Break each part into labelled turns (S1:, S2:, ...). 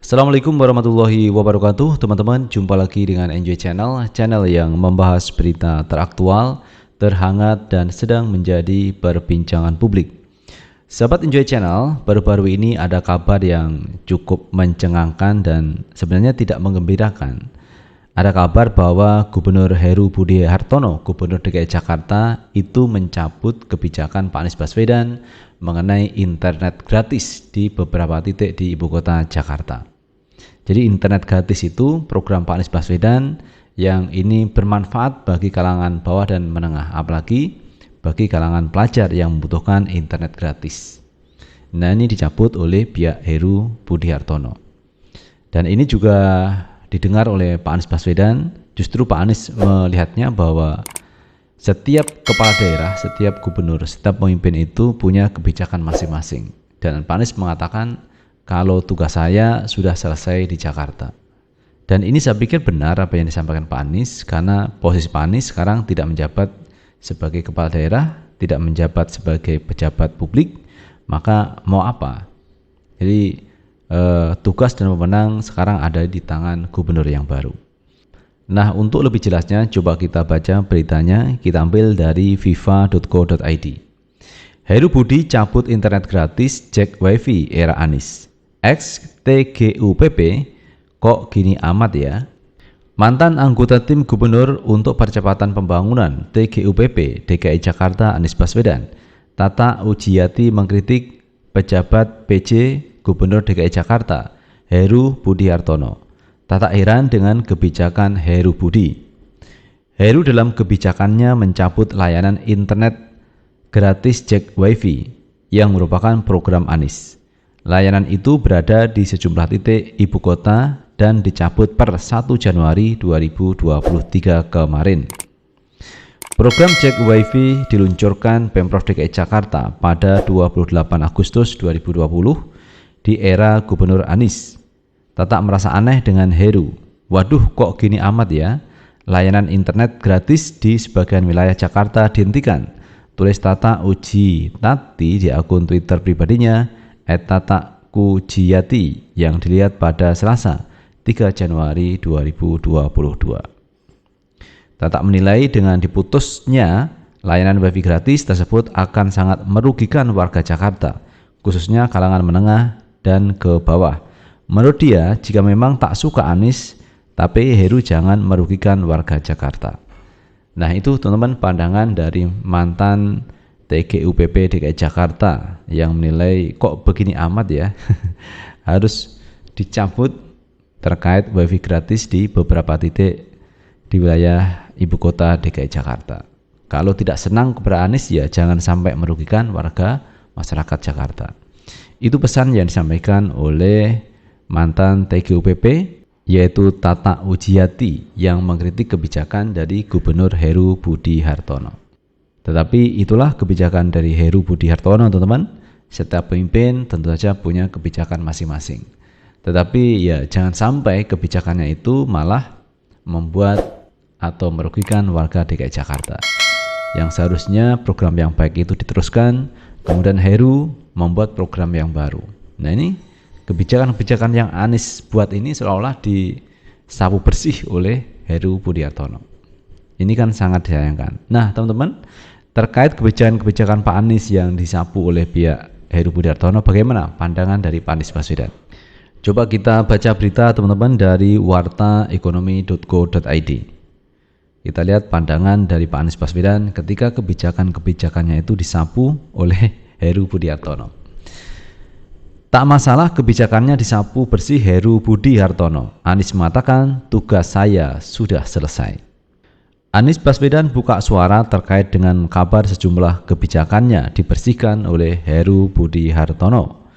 S1: Assalamualaikum warahmatullahi wabarakatuh. Teman-teman, jumpa lagi dengan Enjoy Channel yang membahas berita teraktual, terhangat, dan sedang menjadi perbincangan publik. Sahabat Enjoy Channel, baru-baru ini ada kabar yang cukup mencengangkan dan sebenarnya tidak menggembirakan. Ada kabar bahwa Gubernur Heru Budi Hartono, Gubernur DKI Jakarta, itu mencabut kebijakan Pak Anies Baswedan mengenai internet gratis di beberapa titik di ibu kota Jakarta. Jadi internet gratis itu program Pak Anies Baswedan yang ini bermanfaat bagi kalangan bawah dan menengah, apalagi bagi kalangan pelajar yang membutuhkan internet gratis. Nah, ini dicabut oleh pihak Heru Budi Hartono. Dan ini juga didengar oleh Pak Anies Baswedan. Justru Pak Anies melihatnya bahwa setiap kepala daerah, setiap gubernur, setiap pemimpin itu punya kebijakan masing-masing. Dan Pak Anies mengatakan kalau tugas saya sudah selesai di Jakarta. Dan ini saya pikir benar apa yang disampaikan Pak Anies, karena posisi Pak Anies sekarang tidak menjabat sebagai kepala daerah, tidak menjabat sebagai pejabat publik, maka mau apa? Jadi tugas dan wewenang sekarang ada di tangan gubernur yang baru. Nah, untuk lebih jelasnya coba kita baca beritanya. Kita ambil dari viva.co.id. Heru Budi cabut internet gratis cek wifi era Anies. Ex TGUPP kok gini amat ya. Mantan anggota tim gubernur untuk percepatan pembangunan TGUPP DKI Jakarta Anies Baswedan, Tata Ujiati, mengkritik pejabat PJ Gubernur DKI Jakarta Heru Budi Hartono. Tak heran dengan kebijakan Heru Budi. Heru dalam kebijakannya mencabut layanan internet gratis cek wifi yang merupakan program Anies. Layanan itu berada di sejumlah titik ibu kota dan dicabut per 1 Januari 2023 kemarin. Program cek wifi diluncurkan Pemprov DKI Jakarta pada 28 Agustus 2020 di era Gubernur Anies. Tata merasa aneh dengan Heru. Waduh, kok gini amat ya? Layanan internet gratis di sebagian wilayah Jakarta dihentikan, tulis Tata Uji Tati di akun Twitter pribadinya @tatakujiati yang dilihat pada Selasa 3 Januari 2022. Tata menilai dengan diputusnya layanan wifi gratis tersebut akan sangat merugikan warga Jakarta, khususnya kalangan menengah dan ke bawah. Menurut dia, jika memang tak suka Anies, tapi Heru jangan merugikan warga Jakarta. Nah, itu teman-teman pandangan dari mantan TGUPP DKI Jakarta yang menilai kok begini amat ya. Harus dicabut terkait wifi gratis di beberapa titik di wilayah ibu kota DKI Jakarta. Kalau tidak senang kepada Anies, ya jangan sampai merugikan warga masyarakat Jakarta. Itu pesan yang disampaikan oleh mantan TGUPP, yaitu Tata Ujiati, yang mengkritik kebijakan dari Gubernur Heru Budi Hartono. Tetapi itulah kebijakan dari Heru Budi Hartono, teman-teman. Setiap pemimpin tentu saja punya kebijakan masing-masing. Tetapi ya jangan sampai kebijakannya itu malah membuat atau merugikan warga DKI Jakarta. Yang seharusnya program yang baik itu diteruskan, kemudian Heru membuat program yang baru. Nah, ini kebijakan-kebijakan yang Anies buat ini seolah-olah disapu bersih oleh Heru Budi Hartono. Ini kan sangat disayangkan. Nah, teman-teman, terkait kebijakan-kebijakan Pak Anies yang disapu oleh pihak Heru Budi Hartono, bagaimana pandangan dari Pak Anies Baswedan? Coba kita baca berita, teman-teman, dari wartaekonomi.co.id. Kita lihat pandangan dari Pak Anies Baswedan ketika kebijakan-kebijakannya itu disapu oleh Heru Budi Hartono. Tak masalah kebijakannya disapu bersih Heru Budi Hartono. Anies mengatakan tugas saya sudah selesai. Anies Baswedan buka suara terkait dengan kabar sejumlah kebijakannya dibersihkan oleh Heru Budi Hartono.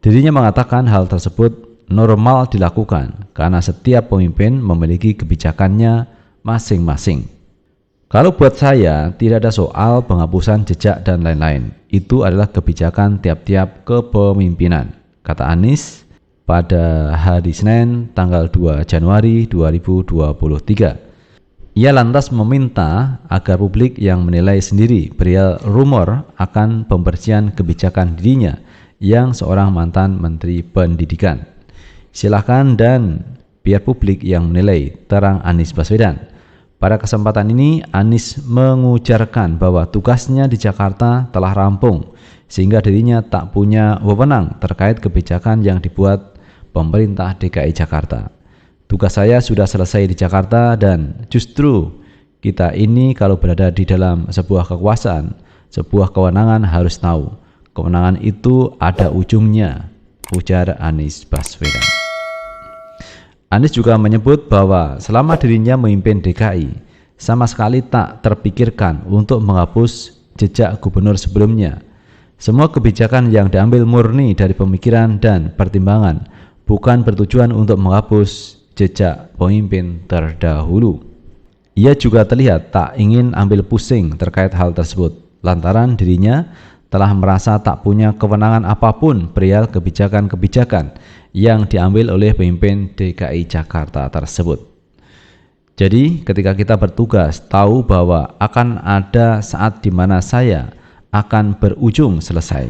S1: Dirinya mengatakan hal tersebut normal dilakukan karena setiap pemimpin memiliki kebijakannya masing-masing. Kalau buat saya tidak ada soal penghapusan jejak dan lain-lain. Itu adalah kebijakan tiap-tiap kepemimpinan, kata Anies pada hari Senin tanggal 2 Januari 2023. Ia lantas meminta agar publik yang menilai sendiri perihal rumor akan pembersihan kebijakan dirinya yang seorang mantan Menteri Pendidikan. Silakan dan biar publik yang menilai, terang Anies Baswedan. Pada kesempatan ini, Anies mengujarkan bahwa tugasnya di Jakarta telah rampung, sehingga dirinya tak punya wewenang terkait kebijakan yang dibuat pemerintah DKI Jakarta. Tugas saya sudah selesai di Jakarta dan justru kita ini kalau berada di dalam sebuah kekuasaan, sebuah kewenangan harus tahu, kewenangan itu ada ujungnya, ujar Anies Baswedan. Anies juga menyebut bahwa selama dirinya memimpin DKI, sama sekali tak terpikirkan untuk menghapus jejak gubernur sebelumnya. Semua kebijakan yang diambil murni dari pemikiran dan pertimbangan, bukan bertujuan untuk menghapus jejak pemimpin terdahulu. Ia juga terlihat tak ingin ambil pusing terkait hal tersebut, lantaran dirinya telah merasa tak punya kewenangan apapun perihal kebijakan-kebijakan yang diambil oleh pemimpin DKI Jakarta tersebut. Jadi ketika kita bertugas, tahu bahwa akan ada saat di mana saya akan berujung selesai.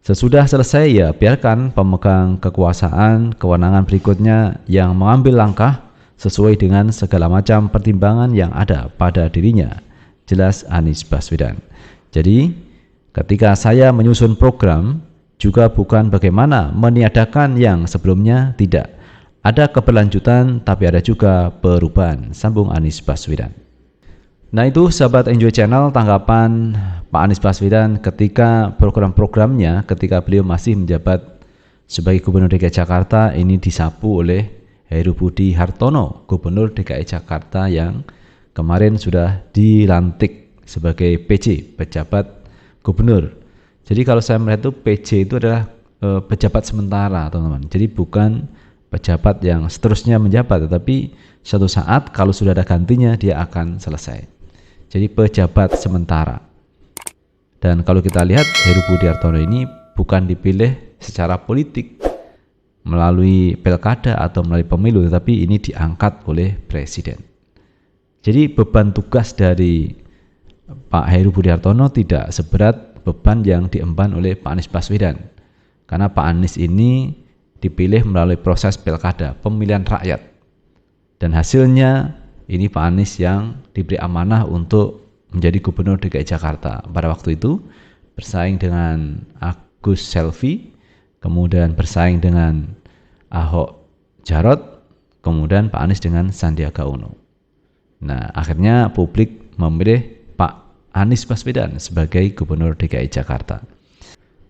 S1: Sesudah selesai ya biarkan pemegang kekuasaan, kewenangan berikutnya yang mengambil langkah sesuai dengan segala macam pertimbangan yang ada pada dirinya, jelas Anies Baswedan. Jadi ketika saya menyusun program juga bukan bagaimana meniadakan yang sebelumnya, tidak. Ada keberlanjutan tapi ada juga perubahan, sambung Anies Baswedan. Nah itu sahabat Enjoy Channel tanggapan Pak Anies Baswedan ketika program-programnya ketika beliau masih menjabat sebagai Gubernur DKI Jakarta ini disapu oleh Heru Budi Hartono, Gubernur DKI Jakarta yang kemarin sudah dilantik sebagai PJ, pejabat gubernur. Jadi kalau saya melihat itu PJ itu adalah pejabat sementara, teman-teman. Jadi bukan pejabat yang seterusnya menjabat, tetapi suatu saat kalau sudah ada gantinya dia akan selesai. Jadi pejabat sementara. Dan kalau kita lihat Heru Budi Hartono ini bukan dipilih secara politik melalui pilkada atau melalui pemilu, tetapi ini diangkat oleh presiden. Jadi beban tugas dari Pak Heru Budi Hartono tidak seberat beban yang diemban oleh Pak Anies Baswedan, karena Pak Anies ini dipilih melalui proses pilkada, pemilihan rakyat, dan hasilnya ini Pak Anies yang diberi amanah untuk menjadi Gubernur DKI Jakarta. Pada waktu itu bersaing dengan Agus Selvi, kemudian bersaing dengan Ahok Jarot, kemudian Pak Anies dengan Sandiaga Uno. Nah, akhirnya publik memilih Pak Anies Baswedan sebagai Gubernur DKI Jakarta.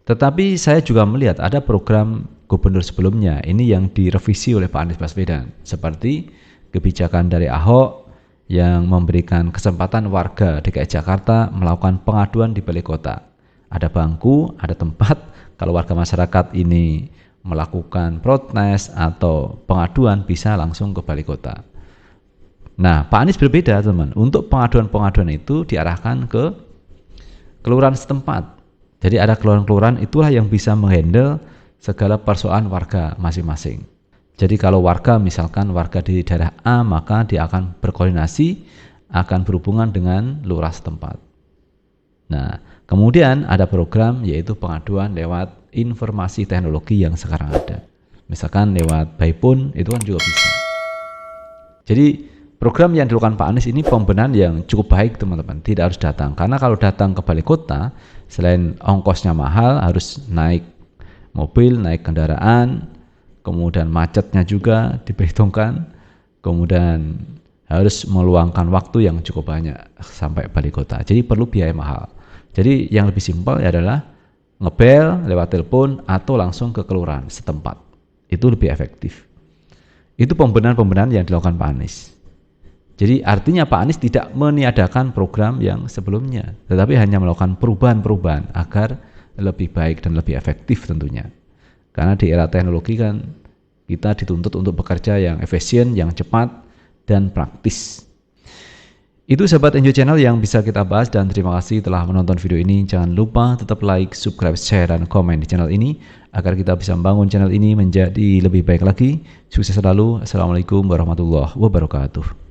S1: Tetapi saya juga melihat ada program gubernur sebelumnya ini yang direvisi oleh Pak Anies Baswedan, seperti kebijakan dari Ahok yang memberikan kesempatan warga DKI Jakarta melakukan pengaduan di balai kota. Ada bangku, ada tempat kalau warga masyarakat ini melakukan protes atau pengaduan bisa langsung ke balai kota. Nah, Pak Anies berbeda, teman. Untuk pengaduan-pengaduan itu diarahkan ke kelurahan setempat. Jadi ada kelurahan-kelurahan itulah yang bisa menghandle segala persoalan warga masing-masing. Jadi kalau warga, misalkan warga di daerah A, maka dia akan berkoordinasi, akan berhubungan dengan lurah setempat. Nah, kemudian ada program yaitu pengaduan lewat informasi teknologi yang sekarang ada. Misalkan lewat byphone itu kan juga bisa. Jadi program yang dilakukan Pak Anies ini pembenahan yang cukup baik, teman-teman. Tidak harus datang, karena kalau datang ke balai kota selain ongkosnya mahal, harus naik mobil, naik kendaraan, kemudian macetnya juga diperhitungkan, kemudian harus meluangkan waktu yang cukup banyak sampai balai kota. Jadi perlu biaya mahal. Jadi yang lebih simpel adalah ngebel lewat telepon atau langsung ke kelurahan setempat. Itu lebih efektif. Itu pembenahan-pembenahan yang dilakukan Pak Anies. Jadi artinya Pak Anies tidak meniadakan program yang sebelumnya, tetapi hanya melakukan perubahan-perubahan agar lebih baik dan lebih efektif tentunya. Karena di era teknologi kan kita dituntut untuk bekerja yang efisien, yang cepat, dan praktis. Itu sahabat Enjoy Channel yang bisa kita bahas, dan terima kasih telah menonton video ini. Jangan lupa tetap like, subscribe, share, dan komen di channel ini agar kita bisa membangun channel ini menjadi lebih baik lagi. Sukses selalu. Assalamualaikum warahmatullahi wabarakatuh.